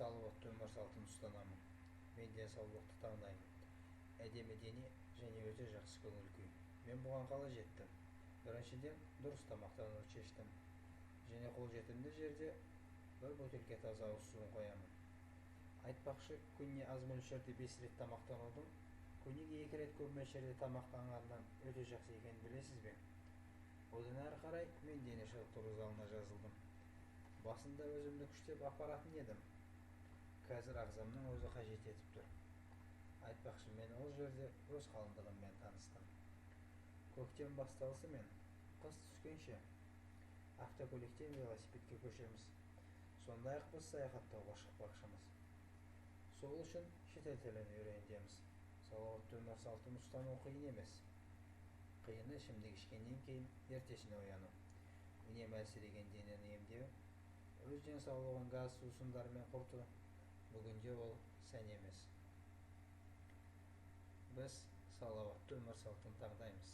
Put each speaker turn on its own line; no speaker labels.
салауатты өмір салтын ұстанамын. Мен денсаулықты таңдаймын. Әдемі және өте жақсы көңіл күй. Мен бұған қалай жеттім? Біріншіден, дұрыс тамақтануды шештім. Және қолжетімді жерде бір бөтелке таза ауыз суын қоямын. Айтпақшы, күніне аз мөлшерде 5 рет тамақтанудың күніне 2 рет көп мөлшерде тамақтанғаннан өте жақсы екенін білесіз бе? Одан әрі қарай мен дене шынықтыру залына жазылдым. Басында өзімді күштеп апаратын едім. Қазір ағзамның өзі қажет етіп тұр. Айтпақшы, мен ол жерде өз қалыңдығыммен таныстым. Көктем басталысымен қыс түскенше автокөліктен велосипедке көшеміз. Сондай-ақ біз саяхаттауға шықпақшымыз. Сол үшін шетел тілін үйренеміз. Салауатты өмір салтын ұстану қиын емес. Қиыны ішімдік ішкеннен кейін ертесіне ояну. Үнемі әлсіреген денені емдеу, өз денсаулығын газ сусындармен құрту. Бүгінде ол сән емес. Біз салауатты өмір салтын таңдаймыз.